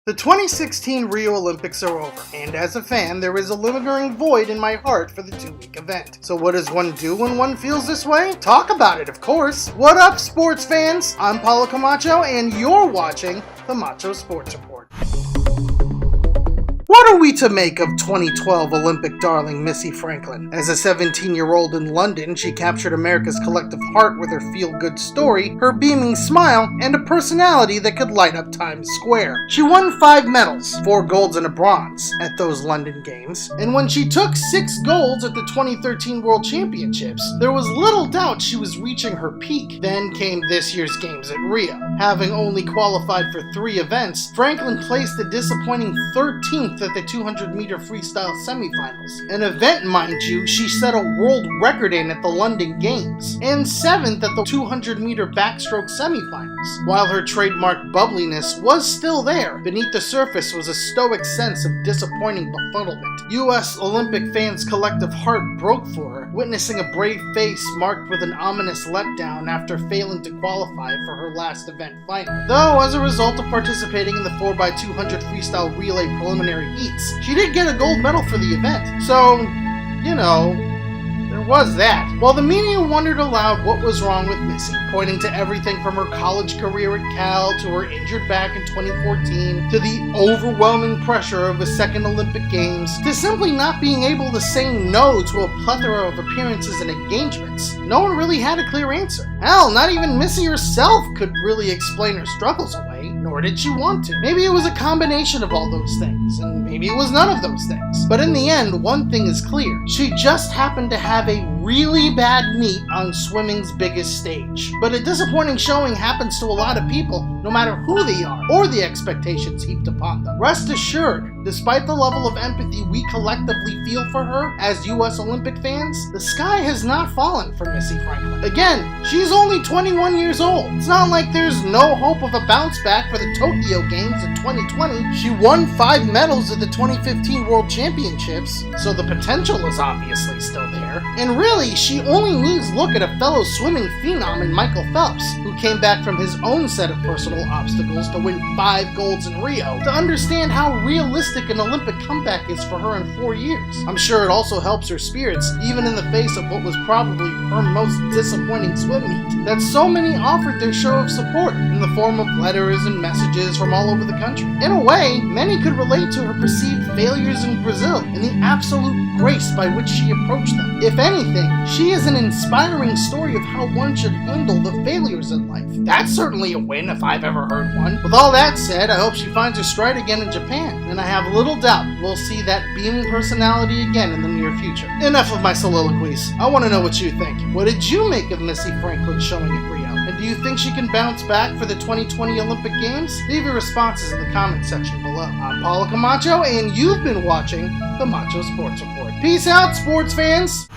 The 2016 Rio Olympics are over, and as a fan, there is a lingering void in my heart for the two-week event. So what does one do when one feels this way? Talk about it, of course! What up, sports fans? I'm Paulo Camacho, and you're watching the Macho Sports Report. What are we to make of 2012 Olympic darling Missy Franklin? As a 17-year-old in London, she captured America's collective heart with her feel-good story, her beaming smile, and a personality that could light up Times Square. She won 5 medals, 4 golds and a bronze, at those London Games, and when she took 6 golds at the 2013 World Championships, there was little doubt she was reaching her peak. Then came this year's Games at Rio. Having only qualified for 3 events, Franklin placed a disappointing 13th at the 200-meter freestyle semifinals. An event, mind you, she set a world record in at the London Games, and 7th at the 200-meter backstroke semifinals. While her trademark bubbliness was still there, beneath the surface was a stoic sense of disappointing befuddlement. U.S. Olympic fans' collective heart broke for her, witnessing a brave face marked with an ominous letdown after failing to qualify for her last event final. Though, as a result of participating in the 4x200 freestyle relay preliminary heats, she did get a gold medal for the event. So, you know, there was that. While the media wondered aloud what was wrong with Missy, pointing to everything from her college career at Cal to her injured back in 2014 to the overwhelming pressure of the second Olympic Games to simply not being able to say no to a plethora of appearances and engagements, no one really had a clear answer. Hell, not even Missy herself could really explain her struggles away, nor did she want to. Maybe it was a combination of all those things, and maybe it was none of those things. But in the end, one thing is clear. She just happened to have a really bad meet on swimming's biggest stage. But a disappointing showing happens to a lot of people, no matter who they are, or the expectations heaped upon them. Rest assured, despite the level of empathy we collectively feel for her as U.S. Olympic fans, the sky has not fallen for Missy Franklin. Again, she's only 21 years old. It's not like there's no hope of a bounce back for the Tokyo Games in 2020. She won 5 medals at the 2015 World Championships, so the potential is obviously still there. And really, she only needs look at a fellow swimming phenom in Michael Phelps, who came back from his own set of personal obstacles to win 5 golds in Rio, to understand how realistic an Olympic comeback is for her in 4 years. I'm sure it also helps her spirits, even in the face of what was probably her most disappointing swim meet, that so many offered their show of support in the form of letters and messages from all over the country. In a way, many could relate to her perceived failures in Brazil and the absolute grace by which she approached them. If anything, she is an inspiring story of how one should handle the failures in life. That's certainly a win if I've ever heard one. With all that said, I hope she finds her stride again in Japan, and I have little doubt we'll see that beaming personality again in the near future. Enough of my soliloquies. I want to know what you think. What did you make of Missy Franklin showing at Rio? And do you think she can bounce back for the 2020 Olympic Games? Leave your responses in the comment section below. I'm Paulo Camacho, and you've been watching the Macho Sports Report. Peace out, sports fans!